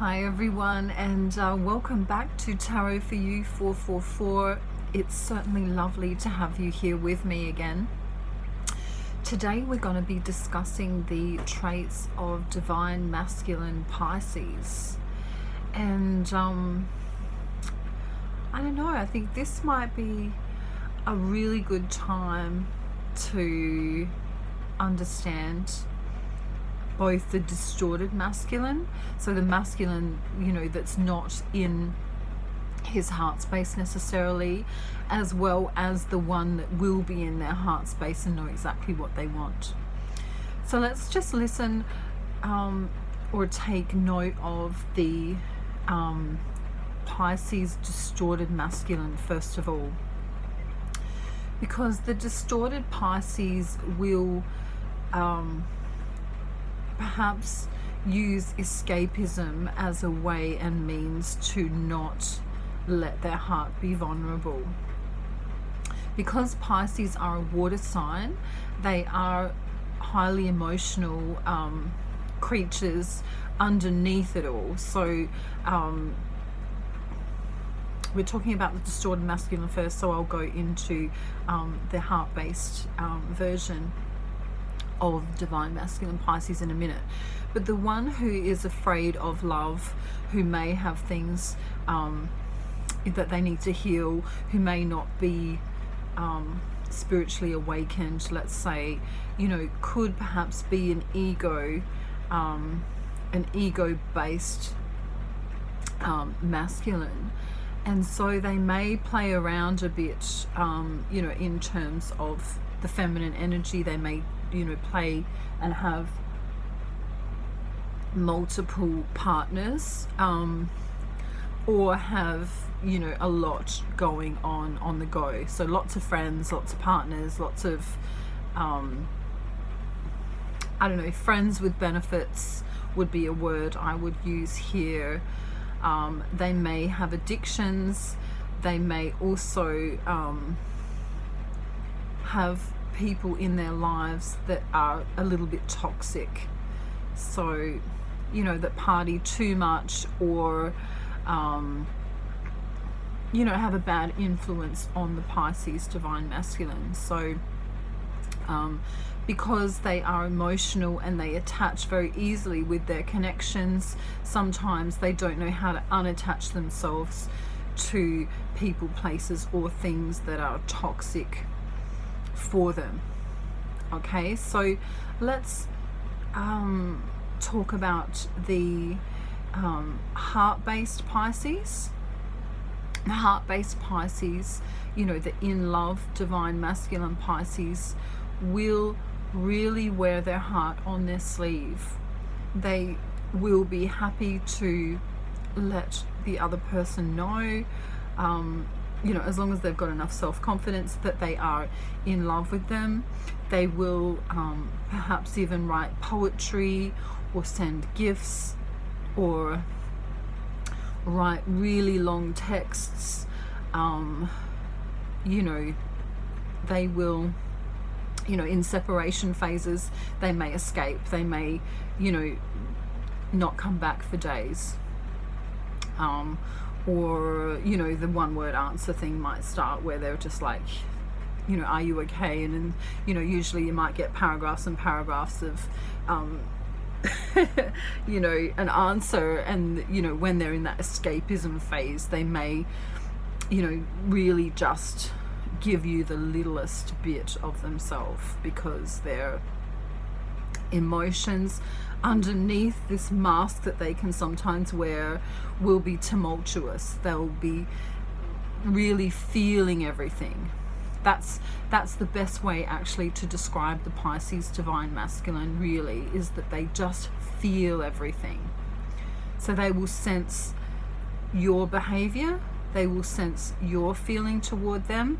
Hi everyone, and welcome back to Tarot for You 444. It's certainly lovely to have you here with me again. Today we're going to be discussing the traits of divine masculine Pisces, and I don't know, I think this might be a really good time to understand both the distorted masculine, so the masculine, that's not in his heart space necessarily, as well as the one that will be in their heart space and know exactly what they want. So let's just listen or take note of the Pisces distorted masculine first of all, because the distorted Pisces will perhaps use escapism as a way and means to not let their heart be vulnerable. Because Pisces are a water sign, they are highly emotional creatures underneath it all. So we're talking about the distorted masculine first, so I'll go into the heart-based version of divine masculine Pisces in a minute. But the one who is afraid of love, who may have things that they need to heal, who may not be spiritually awakened, let's say, could perhaps be an ego-based masculine. And so they may play around a bit, in terms of the feminine energy. They may play and have multiple partners, or have a lot going on the go. So lots of friends, lots of partners, lots of friends with benefits would be a word I would use here. They may have addictions. They may also have people in their lives that are a little bit toxic, so that party too much, or have a bad influence on the Pisces divine masculine. So because they are emotional and they attach very easily with their connections, sometimes they don't know how to unattach themselves to people, places, or things that are toxic for them. Okay, so let's talk about the heart-based Pisces. The heart-based Pisces, the in-love divine masculine Pisces, will really wear their heart on their sleeve. They will be happy to let the other person know, as long as they've got enough self-confidence, that they are in love with them. They will perhaps even write poetry or send gifts or write really long texts. They will, in separation phases, they may escape. They may, not come back for days. Or the one word answer thing might start, where they're just like, are you okay? And then usually you might get paragraphs and paragraphs of an answer. And when they're in that escapism phase, they may really just give you the littlest bit of themselves, because their emotions underneath this mask that they can sometimes wear will be tumultuous. They'll be really feeling everything. That's the best way actually to describe the Pisces divine masculine, really, is that they just feel everything. So they will sense your behavior, they will sense your feeling toward them,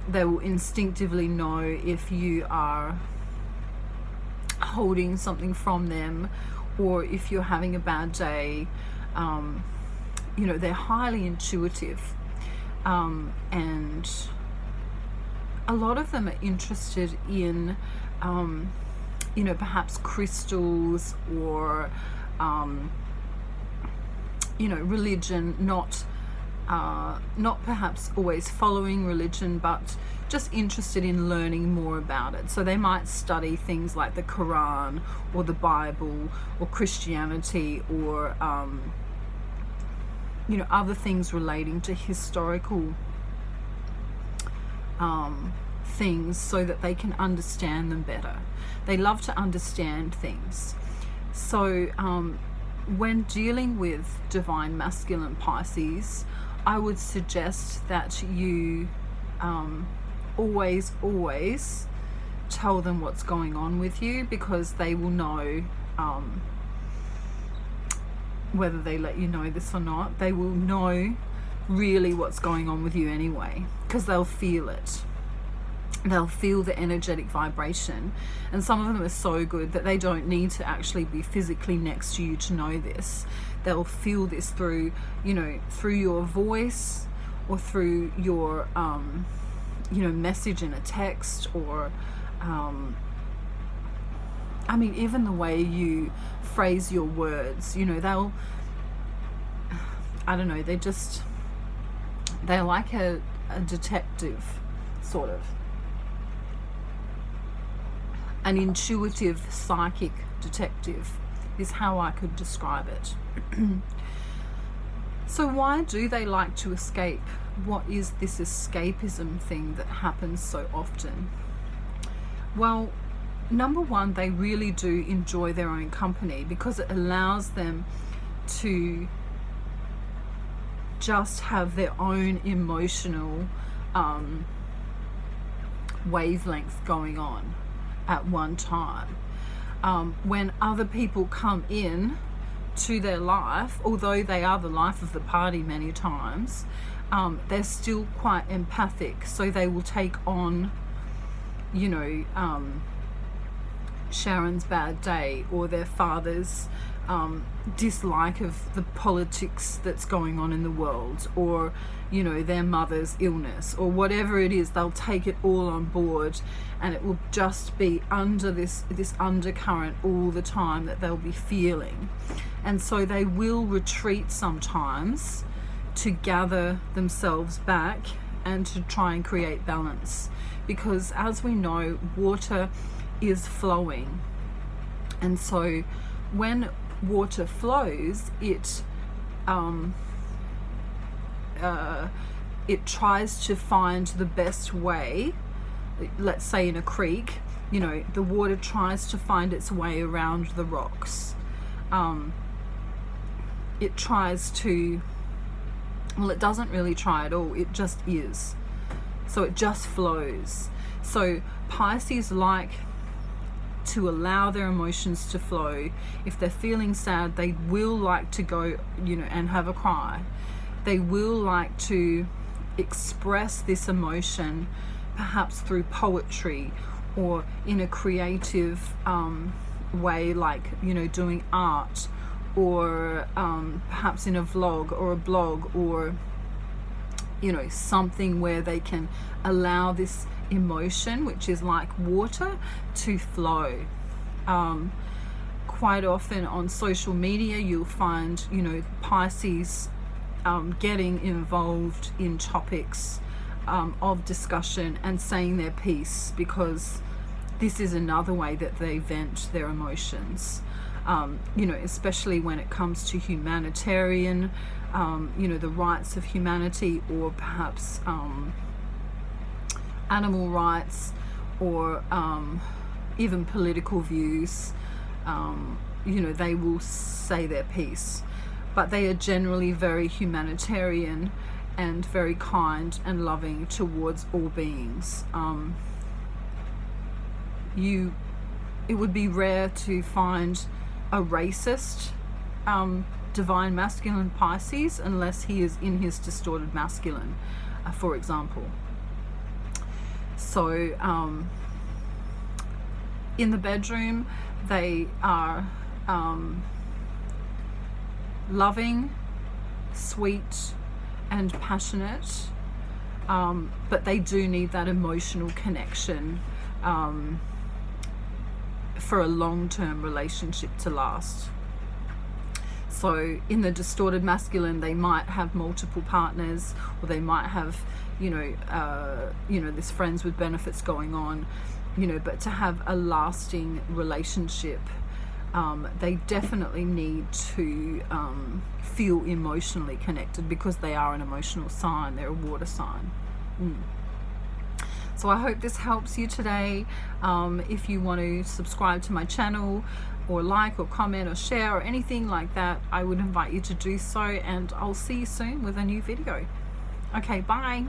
they will instinctively know if you are holding something from them, or if you're having a bad day. They're highly intuitive, and a lot of them are interested in perhaps crystals, or religion, not perhaps always following religion, but just interested in learning more about it. So they might study things like the Quran or the Bible or Christianity or other things relating to historical things, so that they can understand them better. They love to understand things. So when dealing with divine masculine Pisces, I would suggest that you always tell them what's going on with you, because they will know, whether they let you know this or not, they will know really what's going on with you anyway, because they'll feel it. They'll feel the energetic vibration, and some of them are so good that they don't need to actually be physically next to you to know this. They'll feel this through your voice, or through your message in a text, or even the way you phrase your words. They're like a detective, sort of. An intuitive psychic detective is how I could describe it. So why do they like to escape? What is this escapism thing that happens so often? Well, number one, they really do enjoy their own company, because it allows them to just have their own emotional wavelength going on at one time. When other people come in to their life, although they are the life of the party many times, they're still quite empathic, so they will take on Sharon's bad day, or their father's dislike of the politics that's going on in the world, or their mother's illness, or whatever it is. They'll take it all on board, and it will just be under this undercurrent all the time that they'll be feeling. And so they will retreat sometimes to gather themselves back and to try and create balance, because as we know, water is flowing, and so when water flows, it tries to find the best way. Let's say in a creek, the water tries to find its way around the rocks. It tries to, it doesn't really try at all, it just is. So it just flows. So Pisces like to allow their emotions to flow. If they're feeling sad, they will like to go, and have a cry. They will like to express this emotion, perhaps through poetry, or in a creative way, like doing art, or perhaps in a vlog or a blog, or something where they can allow this emotion, which is like water, to flow. Quite often on social media, you'll find Pisces getting involved in topics of discussion and saying their piece, because this is another way that they vent their emotions. Especially when it comes to humanitarian, the rights of humanity, or perhaps animal rights, or even political views. They will say their piece, but they are generally very humanitarian and very kind and loving towards all beings. It would be rare to find a racist divine masculine Pisces, unless he is in his distorted masculine, for example. So in the bedroom, they are loving, sweet, and passionate, but they do need that emotional connection for a long-term relationship to last. So in the distorted masculine, they might have multiple partners, or they might have, this friends with benefits going on, but to have a lasting relationship, they definitely need to feel emotionally connected, because they are an emotional sign. They're a water sign. So I hope this helps you today. If you want to subscribe to my channel, or like or comment or share or anything like that, I would invite you to do so, and I'll see you soon with a new video. Okay, bye.